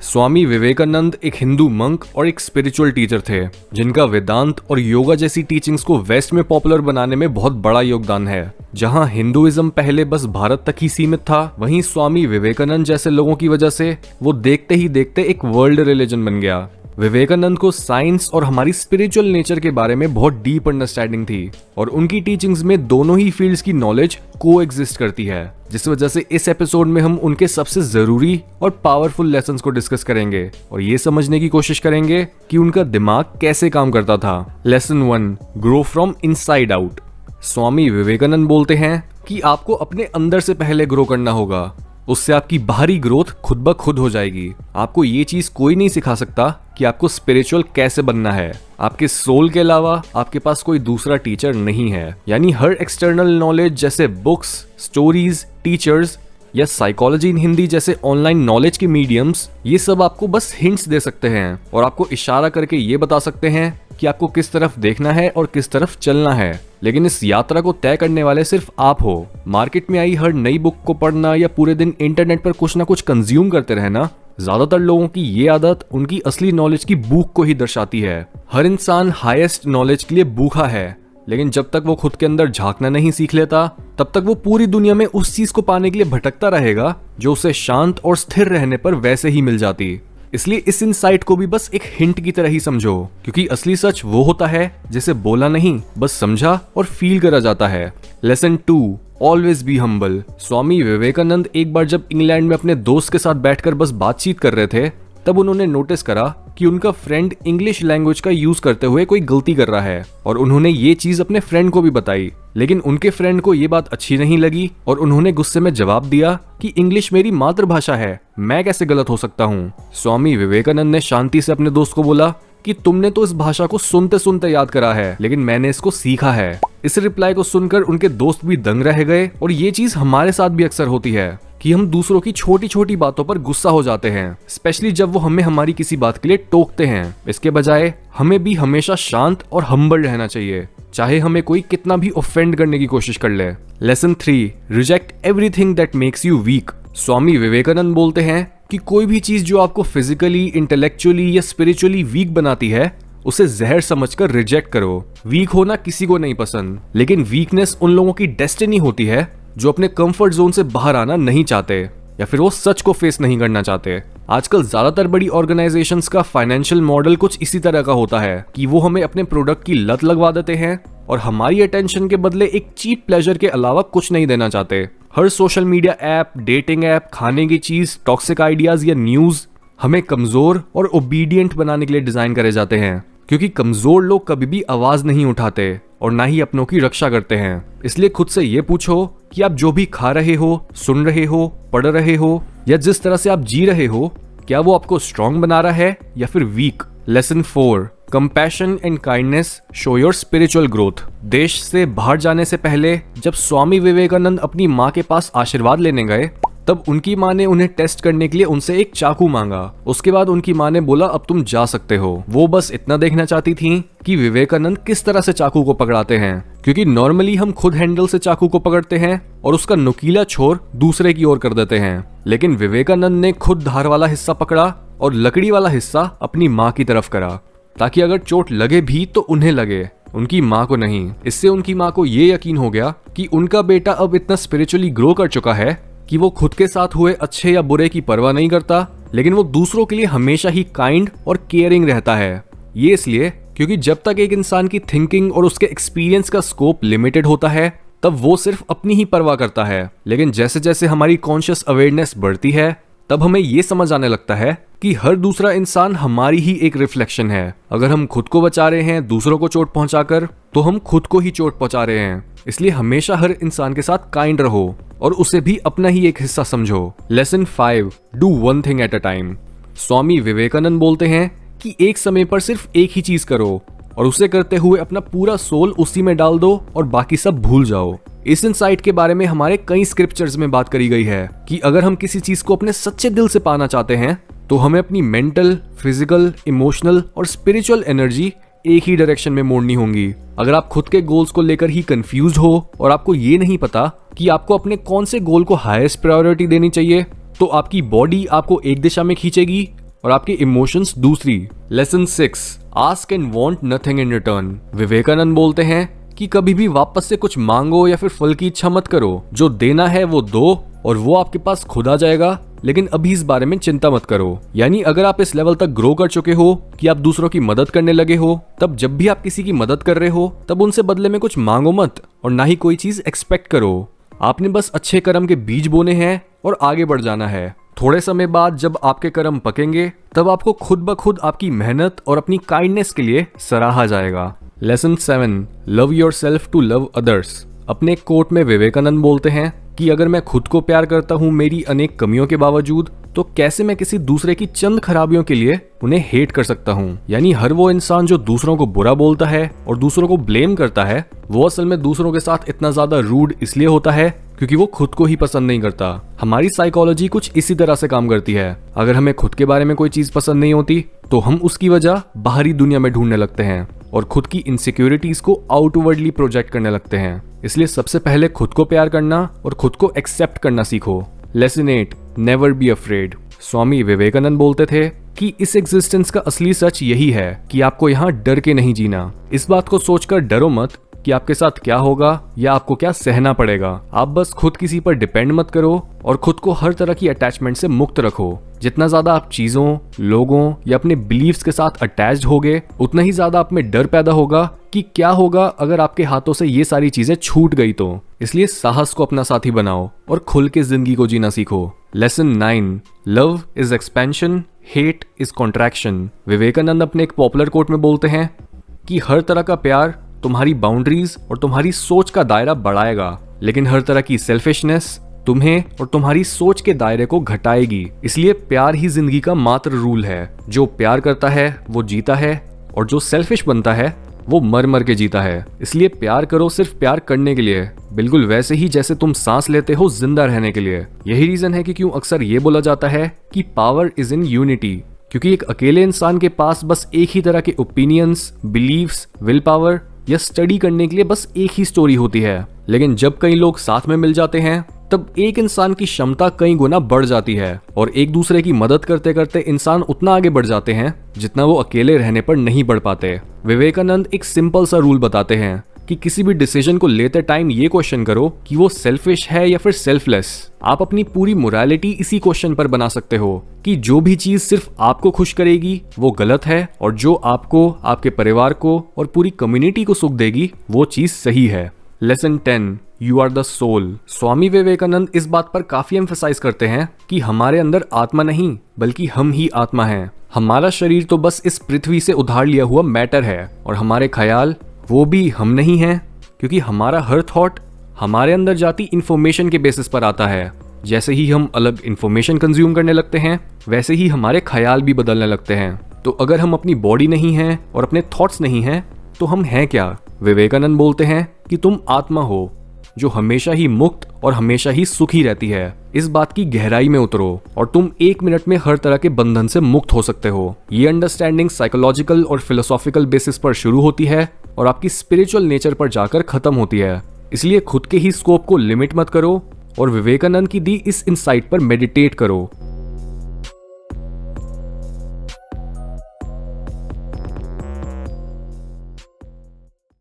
स्वामी विवेकानंद एक हिंदू मंक और एक स्पिरिचुअल टीचर थे जिनका वेदांत और योगा जैसी टीचिंग्स को वेस्ट में पॉपुलर बनाने में बहुत बड़ा योगदान है। जहां हिंदुइज्म पहले बस भारत तक ही सीमित था, वहीं स्वामी विवेकानंद जैसे लोगों की वजह से वो देखते ही देखते एक वर्ल्ड रिलीजन बन गया। विवेकानंद को साइंस और हमारी स्पिरिचुअल नेचर के बारे में बहुत डीप अंडरस्टैंडिंग थी और उनकी टीचिंग्स में दोनों ही फील्ड्स की नॉलेज को एग्जिस्ट करती है, जिस वजह से इस एपिसोड में हम उनके सबसे जरूरी और पावरफुल लेसन्स को डिस्कस करेंगे और ये समझने की कोशिश करेंगे कि उनका दिमाग कैसे काम करता था। Lesson 1, grow from inside out. Swami Vivekananda बोलते हैं कि आपको अपने अंदर से पहले ग्रो करना होगा, उससे आपकी बाहरी ग्रोथ खुद ब खुद हो जाएगी। आपको ये चीज कोई नहीं सिखा सकता कि आपको स्पिरिचुअल कैसे बनना है। आपके सोल के अलावा आपके पास कोई दूसरा टीचर नहीं है। यानी हर एक्सटर्नल नॉलेज जैसे बुक्स, स्टोरीज, टीचर्स या साइकोलॉजी इन हिंदी जैसे ऑनलाइन नॉलेज के मीडियम्स, ये सब आपको बस हिंट्स दे सकते हैं और आपको इशारा करके ये बता सकते हैं कि आपको किस तरफ देखना है और किस तरफ चलना है। लेकिन इस यात्रा को तय करने वाले सिर्फ आप हो। मार्केट में आई हर नई बुक को पढ़ना या पूरे दिन इंटरनेट पर कुछ ना कुछ कंज्यूम करते रहना, ज्यादातर लोगों की ये आदत उनकी असली नॉलेज की भूख को ही दर्शाती है। हर इंसान हाईएस्ट नॉलेज के लिए भूखा है, लेकिन जब तक वो खुद के अंदर झांकना नहीं सीख लेता, तब तक वो पूरी दुनिया में उस चीज को पाने के लिए भटकता रहेगा जो उसे शांत और स्थिर रहने पर वैसे ही मिल जाती। इसलिए इस इनसाइट को भी बस एक हिंट की तरह ही समझो, क्योंकि असली सच वो होता है जिसे बोला नहीं, बस समझा और फील करा जाता है। Lesson 2, always be humble. Swami Vivekananda एक बार जब इंग्लैंड में अपने दोस्त के साथ बैठकर बस बातचीत कर रहे थे, तब उन्होंने नोटिस करा कि उनका फ्रेंड इंग्लिश लैंग्वेज का यूज करते हुए कोई गलती कर रहा है और उन्होंने ये चीज अपने फ्रेंड को भी बताई। लेकिन उनके फ्रेंड को ये बात अच्छी नहीं लगी और उन्होंने गुस्से में जवाब दिया कि इंग्लिश मेरी मातृभाषा है, मैं कैसे गलत हो सकता हूँ। स्वामी विवेकानंद ने शांति से अपने दोस्त को बोला कि तुमने तो इस भाषा को सुनते सुनते याद करा है, लेकिन मैंने इसको सीखा है। इस रिप्लाई को सुनकर उनके दोस्त भी दंग रह गए और ये चीज हमारे साथ भी अक्सर होती है कि हम दूसरों की छोटी छोटी बातों पर गुस्सा हो जाते हैं, स्पेशली जब वो हमें हमारी किसी बात के लिए टोकते हैं। इसके बजाय हमें भी हमेशा शांत और हम्बल रहना चाहिए, चाहे हमें कोई कितना भी ऑफेंड करने की कोशिश कर ले। Lesson 3, reject everything that makes you weak. Swami Vivekananda बोलते हैं कि कोई भी चीज जो आपको फिजिकली, इंटेलेक्चुअली या स्पिरिचुअली वीक बनाती है, उसे जहर समझकर रिजेक्ट करो। वीक होना किसी को नहीं पसंद, लेकिन वीकनेस उन लोगों की डेस्टिनी होती है जो अपने कंफर्ट जोन से बाहर आना नहीं चाहते या फिर वो सच को फेस नहीं करना चाहते। आजकल ज्यादातर बड़ी ऑर्गेनाइजेशंस का फाइनेंशियल मॉडल कुछ इसी तरह का होता है कि वो हमें अपने प्रोडक्ट की लत लगवा देते हैं और हमारी अटेंशन के बदले एक चीप प्लेजर के अलावा कुछ नहीं देना चाहते। हर social media app, dating app, खाने की चीज, टॉक्सिक आइडियाज या न्यूज हमें कमजोर और ओबीडियंट बनाने के लिए डिजाइन करे जाते हैं, क्योंकि कमजोर लोग कभी भी आवाज नहीं उठाते और ना ही अपनों की रक्षा करते हैं। इसलिए खुद से ये पूछो कि आप जो भी खा रहे हो, सुन रहे हो, पढ़ रहे हो या जिस तरह से आप जी रहे हो, क्या वो आपको स्ट्रॉन्ग बना रहा है या फिर week. Lesson 4, compassion and kindness show your spiritual growth. देश से बाहर जाने से पहले जब स्वामी विवेकानंद अपनी माँ के पास आशीर्वाद लेने गए, तब उनकी माँ ने उन्हें टेस्ट करने के लिए उनसे एक चाकू मांगा। उसके बाद उनकी माँ ने बोला अब तुम जा सकते हो। वो बस इतना देखना चाहती थी कि विवेकानंद किस तरह से चाकू को पकड़ाते हैं, क्योंकि नॉर्मली हम खुद हैंडल से चाकू को पकड़ते हैं और उसका नुकीला छोर दूसरे की ओर कर देते हैं, लेकिन विवेकानंद ने खुद धार वाला हिस्सा पकड़ा और लकड़ी वाला हिस्सा अपनी माँ की तरफ करा, ताकि अगर चोट लगे भी तो उन्हें लगे, उनकी माँ को नहीं। इससे उनकी माँ को ये यकीन हो गया कि उनका बेटा अब इतना स्पिरिचुअली ग्रो कर चुका है कि वो खुद के साथ हुए अच्छे या बुरे की परवाह नहीं करता, लेकिन वो दूसरों के लिए हमेशा ही काइंड और केयरिंग रहता है। ये इसलिए क्योंकि जब तक एक इंसान की थिंकिंग और उसके एक्सपीरियंस का स्कोप लिमिटेड होता है, तब वो सिर्फ अपनी ही परवाह करता है। लेकिन जैसे जैसे हमारी कॉन्शियस अवेयरनेस बढ़ती है, तब हमें ये समझ आने लगता है कि हर दूसरा इंसान हमारी ही एक रिफ्लेक्शन है। अगर हम खुद को बचा रहे हैं दूसरों को चोट पहुंचाकर, तो हम खुद को ही चोट पहुंचा रहे हैं। इसलिए हमेशा हर इंसान के साथ काइंड रहो और उसे भी अपना ही एक हिस्सा समझो। Lesson 5, do one thing at a time. Swami Vivekananda बोलते हैं कि एक समय पर सिर्फ एक ही चीज करो और उसे करते हुए अपना पूरा सोल उसी में डाल दो और बाकी सब भूल जाओ। इस इनसाइट के बारे में हमारे कई स्क्रिप्चर्स में बात करी गई है कि अगर हम किसी चीज को अपने सच्चे दिल से पाना चाहते हैं, तो हमें अपनी मेंटल, फिजिकल, इमोशनल और स्पिरिचुअल एनर्जी एक ही डायरेक्शन में मोड़नी होंगी। अगर आप खुद के गोल्स को लेकर ही कंफ्यूज हो और आपको ये नहीं पता कि आपको अपने कौन से गोल को हाईएस्ट प्रायोरिटी देनी चाहिए, तो आपकी बॉडी आपको एक दिशा में खींचेगी और आपके इमोशंस दूसरी। Lesson 6, ask and want nothing in return. Vivekananda बोलते हैं कि कभी भी वापस से कुछ मांगो या फिर फल की इच्छा मत करो। जो देना है वो दो और वो आपके पास खुद आ जाएगा, लेकिन अभी इस बारे में चिंता मत करो। यानी अगर आप इस लेवल तक ग्रो कर चुके हो कि आप दूसरों की मदद करने लगे हो, तब जब भी आप किसी की मदद कर रहे हो तब उनसे बदले में कुछ मांगो मत और ना ही कोई चीज एक्सपेक्ट करो। आपने बस अच्छे कर्म के बीज बोने हैं और आगे बढ़ जाना है। थोड़े समय बाद जब आपके कर्म पकेंगे तब आपको खुद ब खुद आपकी मेहनत और अपनी काइंडनेस के लिए सराहा जाएगा। Lesson 7, love yourself to love others. अपने कोट में विवेकानंद बोलते हैं कि अगर मैं खुद को प्यार करता हूँ मेरी अनेक कमियों के बावजूद, तो कैसे मैं किसी दूसरे की चंद खराबियों के लिए उन्हें हेट कर सकता हूँ। यानी हर वो इंसान जो दूसरों को बुरा बोलता है और दूसरों को ब्लेम करता है, वो असल में दूसरों के साथ इतना ज्यादा रूड इसलिए होता है क्योंकि वो खुद को ही पसंद नहीं करता। हमारी साइकोलॉजी कुछ इसी तरह से काम करती है। अगर हमें खुद के बारे में कोई चीज पसंद नहीं होती तो हम उसकी वजह बाहरी दुनिया में ढूंढने लगते हैं और खुद की इनसिक्योरिटीज को आउटवर्डली प्रोजेक्ट करने लगते हैं। इसलिए सबसे पहले खुद को प्यार करना और खुद को एक्सेप्ट करना सीखो। Lesson 8, never be afraid. Swami Vivekananda बोलते थे कि इस एग्जिस्टेंस का असली सच यही है कि आपको यहाँ डर के नहीं जीना। इस बात को सोचकर डरो मत कि आपके साथ क्या होगा या आपको क्या सहना पड़ेगा। आप बस खुद किसी पर डिपेंड मत करो और खुद को हर तरह की अटैचमेंट से मुक्त रखो। जितना ज्यादा आप चीजों, लोगों या अपने बिलीव्स के साथ अटैच्ड होगे, उतना ही ज्यादा आप में डर पैदा होगा कि क्या होगा अगर आपके हाथों से ये सारी चीजें छूट गई तो। इसलिए साहस को अपना साथी बनाओ और खुल के जिंदगी को जीना सीखो। Lesson 9, love is expansion, hate is contraction. Vivekananda अपने एक पॉपुलर कोट में बोलते हैं कि हर तरह का प्यार तुम्हारी बाउंड्रीज और तुम्हारी सोच का दायरा बढ़ाएगा, लेकिन हर तरह की सेल्फिशनेस तुम्हें और तुम्हारी सोच के दायरे को घटाएगी। इसलिए प्यार ही जिंदगी का मात्र रूल है। जो प्यार करता है वो जीता है और जो सेल्फिश बनता है वो मर मर के जीता है। इसलिए प्यार करो सिर्फ प्यार करने के लिए, बिल्कुल वैसे ही जैसे तुम सांस लेते हो जिंदा रहने के लिए। यही रीजन है कि क्यों अक्सर ये बोला जाता है कि पावर इज इन यूनिटी, क्योंकि एक अकेले इंसान के पास बस एक ही तरह के ओपिनियंस, बिलीव्स, विल पावर या स्टडी करने के लिए बस एक ही स्टोरी होती है। लेकिन जब कई लोग साथ में मिल जाते हैं तब एक इंसान की क्षमता कई गुना बढ़ जाती है और एक दूसरे की मदद करते करते इंसान उतना आगे बढ़ जाते हैं जितना वो अकेले रहने पर नहीं बढ़ पाते। विवेकानंद एक सिंपल सा रूल बताते हैं कि किसी भी डिसीजन को लेते टाइम ये क्वेश्चन करो कि वो सेल्फिश है या फिर सेल्फलेस। आप अपनी पूरी मोरालिटी इसी क्वेश्चन पर बना सकते हो कि जो भी चीज सिर्फ आपको खुश करेगी वो गलत है और जो आपको, आपके परिवार को और पूरी कम्युनिटी को सुख देगी वो चीज सही है। Lesson 10, you are the soul. Swami Vivekananda इस बात पर काफी एम्फसाइज करते हैं कि हमारे अंदर आत्मा नहीं बल्कि हम ही आत्मा हैं। हमारा शरीर तो बस इस पृथ्वी से उधार लिया हुआ मैटर है और हमारे ख्याल वो भी हम नहीं हैं, क्योंकि हमारा हर थॉट हमारे अंदर जाती इंफॉर्मेशन के बेसिस पर आता है। जैसे ही हम अलग इंफॉर्मेशन कंज्यूम करने लगते हैं वैसे ही हमारे ख्याल भी बदलने लगते हैं। तो अगर हम अपनी बॉडी नहीं हैं और अपने थॉट्स नहीं हैं तो हम हैं क्या? विवेकानंद बोलते हैं कि तुम आत्मा हो जो हमेशा ही मुक्त और हमेशा ही सुखी रहती है। इस बात की गहराई में उतरो और तुम 1 मिनट में हर तरह के बंधन से मुक्त हो सकते हो। ये अंडरस्टैंडिंग साइकोलॉजिकल और फिलोसॉफिकल बेसिस पर शुरू होती है और आपकी स्पिरिचुअल नेचर पर जाकर खत्म होती है। इसलिए खुद के ही स्कोप को लिमिट मत करो और विवेकानंद की दी इस इंसाइट पर मेडिटेट करो